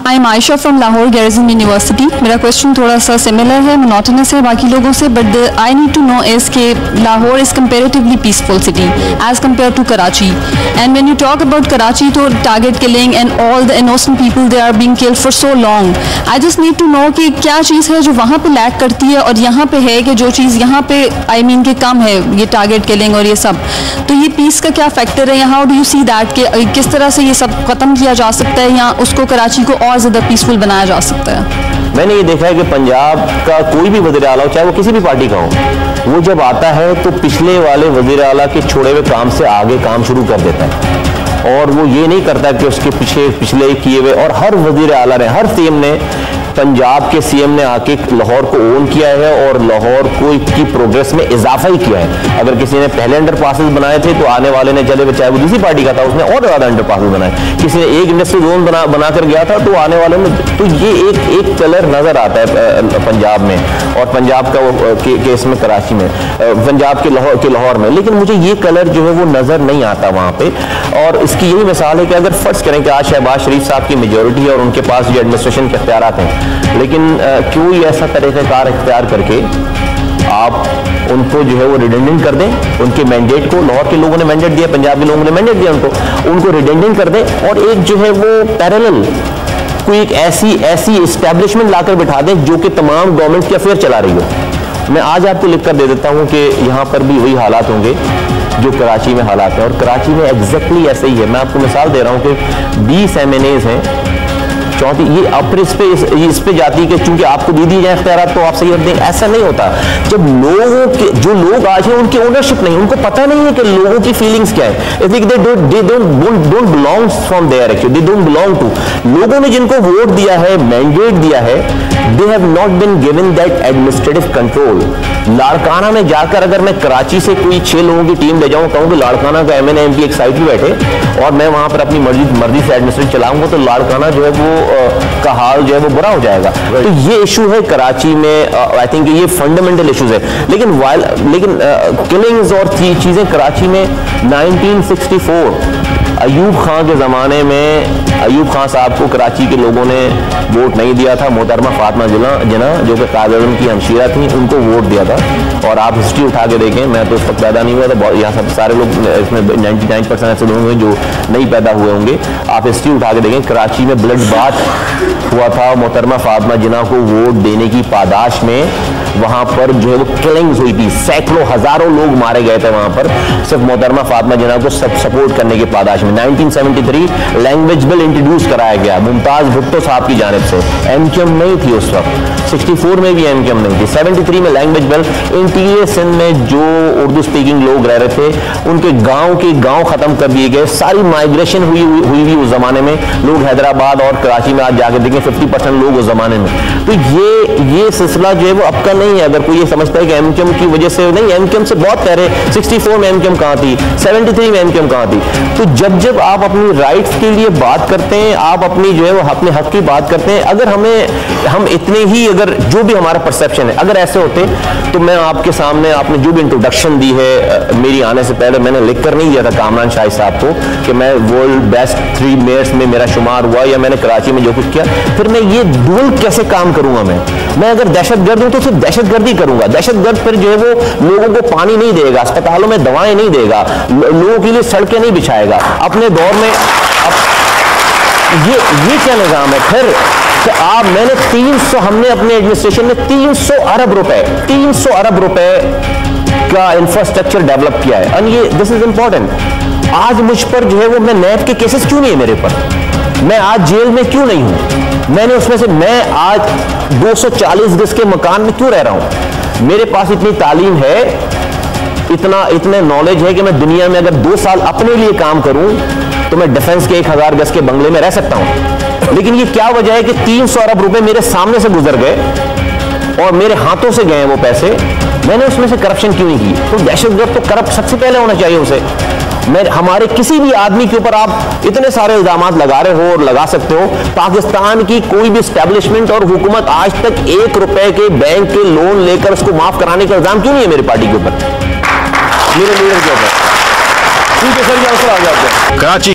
I am Ayesha from Lahore garrison university. मेरा question थोड़ा सा सिमिलर है, मोनोटोनस है बाकी लोगों से, but I need to know is के Lahore is comparatively peaceful city as compare to Karachi, and when you talk about Karachi तो target killing and all the innocent people they are being killed for so long. I just need to know कि क्या चीज़ है जो वहाँ पे lack करती है और यहाँ पे है कि जो चीज़ यहाँ पे आई मीन कि कम है, ये टारगेट किलिंग और ये सब, तो ये पीस का क्या फैक्टर है, how do you see that कि किस तरह से ये सब ख़त्म किया जा सकता है या उसको कराची को और ज़्यादा पीसफुल बनाया जा सकता है? मैंने ये देखा है कि पंजाब का कोई भी वज़ीर आला हो, चाहे वो किसी भी पार्टी का हो, वो जब आता है तो पिछले वाले वज़ीर आला के छोड़े हुए काम से आगे काम शुरू कर देता है, और वो ये नहीं करता कि उसके पिछले किए हुए, और हर वज़ीर आला ने, हर सीएम ने, पंजाब के सीएम ने आके लाहौर को ओन किया है और लाहौर को की प्रोग्रेस में इजाफा ही किया है। अगर किसी ने पहले अंडर पासेस बनाए थे तो आने वाले ने, चले चाहे वो किसी पार्टी का था, उसने और ज़्यादा अंडर पासेस बनाए। किसी ने एक इंडस्ट्री जोन बना कर गया था तो आने वाले में, तो ये एक कलर नज़र आता है पंजाब में, और पंजाब का केस में कराची में, पंजाब के लाहौर में, लेकिन मुझे ये कलर जो है वो नज़र नहीं आता वहाँ पे। और इसकी यही मिसाल है कि अगर फर्ज करें कि आज शहबाज शरीफ साहब की मेजोरिटी है और उनके पास जो एडमिनिस्ट्रेशन के इख्तियारात हैं, लेकिन क्यों ऐसा तरीक़ाकार इख्तियार करके आप उनको जो है वो रिडेंडेंट कर दें, उनके मैंडेट को, लाहौर के लोगों ने मैंडेट दिया, पंजाब के लोगों ने मैंडेट दिया, उनको रिडेंडेंट कर दें, और एक जो है वो पैरेलल कोई एक ऐसी इस्टेब्लिशमेंट लाकर बिठा दें जो कि तमाम गवर्नमेंट के अफेयर चला रही हो। मैं आज आपको लिख कर दे देता हूँ कि यहाँ पर भी वही हालात होंगे जो कराची में हालात हैं, और कराची में एग्जैक्टली ऐसे ही है। मैं आपको मिसाल दे रहा हूँ कि 20 MNAs हैं, 34 ये अपर इस पे जाती है कि चूंकि आपको दे दी जाए इख्तियारात तो आप सही रख देंगे, ऐसा नहीं होता। जब लोगों के, जो लोग आज हैं उनकी ओनरशिप नहीं, उनको पता नहीं है कि लोगों की फीलिंग्स क्या है, they don't belong from there, actually they don't belong to. लोगों ने जिनको वोट दिया है, मैंडेट दिया है, they have not been given that administrative control. Larkana में जाकर अगर मैं कराची से कोई 6 लोगों की टीम ले जाऊं, कहूं कि लाड़काना का MNA MP एक साइड पे बैठे और मैं वहां पर अपनी मर्जी से एडमिनिस्ट्रेट चलाऊंगा, तो लाड़काना जो है वो का हाल जो है वो बुरा हो जाएगा। तो ये इशू है कराची में, आई थिंक ये फंडामेंटल इश्यूज है। लेकिन किलिंग्स और चीजें कराची में 1964 अयूब खां के ज़माने में, अयूब खां साहब को कराची के लोगों ने वोट नहीं दिया था, मोहतरमा फातिमा जिन्ना जो कि कायद-ए-आज़म की हमशीरा थी, उनको वोट दिया था। और आप हिस्ट्री उठा के देखें, मैं तो उस वक्त पैदा नहीं हुआ था, यहाँ सब सारे लोग, इसमें 99% ऐसे लोग होंगे जो नहीं पैदा हुए होंगे। आप हिस्ट्री उठा के देखें, कराची में ब्लड बाथ हुआ था मोहतरमा फातिमा जिन्ना को वोट देने की पादाश में। वहाँ पर जो है वो किलिंग्स हुई थी, सैकड़ों हजारों लोग मारे गए थे वहाँ पर, सिर्फ मोहतरमा फातिमा जिन्ना को सपोर्ट करने की पादाश में। 1973 लैंग्वेज बिल इंट्रोड्यूस कराया गया मुमताज भुट्टो साहब की जानिब से, MQM नहीं थी उस वक्त, 64 में भी MQM नहीं थी, 73 में लैंग्वेज बिल। इंटीरियर सिंध में जो उर्दू स्पीकिंग लोग रह रहे थे उनके गांव खत्म कर दिए गए, सारी माइग्रेशन हुई उस जमाने में। लोग हैदराबाद और कराची में आज जाकर देखें 50% लोग उस जमाने में। तो ये सिलसिला जो है वो अब का नहीं है। अगर कोई ये समझता है कि MQM की वजह से, नहीं, MQM से बहुत पहले 64 में MQM कहाँ थी, 73 में MQM कहाँ थी। तो जब आप अपनी राइट्स के लिए बात करते हैं, आप अपनी जो है वो अपने हक की बात करते हैं, अगर हम इतने ही, अगर जो भी हमारा परसेप्शन है अगर ऐसे होते, तो मैं आपके सामने, आपने जो भी इंट्रोडक्शन दी है मेरी आने से पहले, मैंने लिख कर नहीं दिया था कामरान शाहिद साहब को कि मैं वर्ल्ड बेस्ट 3 मेयर्स में मेरा शुमार हुआ या मैंने कराची में जो कुछ किया, फिर मैं ये डुअल कैसे काम करूंगा। मैं अगर दहशतगर्द हूं तो सिर्फ दहशतगर्दी करूंगा। दहशतगर्द फिर जो है वो लोगों को पानी नहीं देगा, अस्पतालों में दवाएं नहीं देगा, लोगों के लिए सड़कें नहीं बिछाएगा। अपने दौर में ये क्या निजाम है फिर कि मैंने 300, हमने अपने एडमिनिस्ट्रेशन में 300 अरब रुपए का इंफ्रास्ट्रक्चर डेवलप किया है। और ये दिस इज इंपॉर्टेंट। आज मुझ पर जो है वो, मैं नैब के केसेस क्यों नहीं है मेरे पर, मैं आज जेल में क्यों नहीं हूं, मैंने उसमें से, मैं आज 240 गज के मकान में क्यों रह रहा हूं। मेरे पास इतनी तालीम है, इतने नॉलेज है कि मैं दुनिया में अगर 2 साल अपने लिए काम करूं तो मैं डिफेंस के 1000 गज के बंगले में रह सकता हूं। लेकिन ये क्या वजह है कि 300 अरब रुपए मेरे सामने से गुजर गए और मेरे हाथों से गए वो पैसे, मैंने उसमें से करप्शन क्यों नहीं की। तो दहशतगर्द तो करप्ट सबसे पहले होना चाहिए उसे। हमारे किसी भी आदमी के ऊपर आप इतने सारे इल्जामात लगा रहे हो और लगा सकते हो, पाकिस्तान की कोई भी एस्टेब्लिशमेंट और हुकूमत आज तक 1 रुपए के बैंक के लोन लेकर उसको माफ कराने का इल्जाम क्यों नहीं है मेरी पार्टी के ऊपर, मेरे लीडर के ऊपर। ठीक है सर, ये अवसर आ जाते हैं। कराची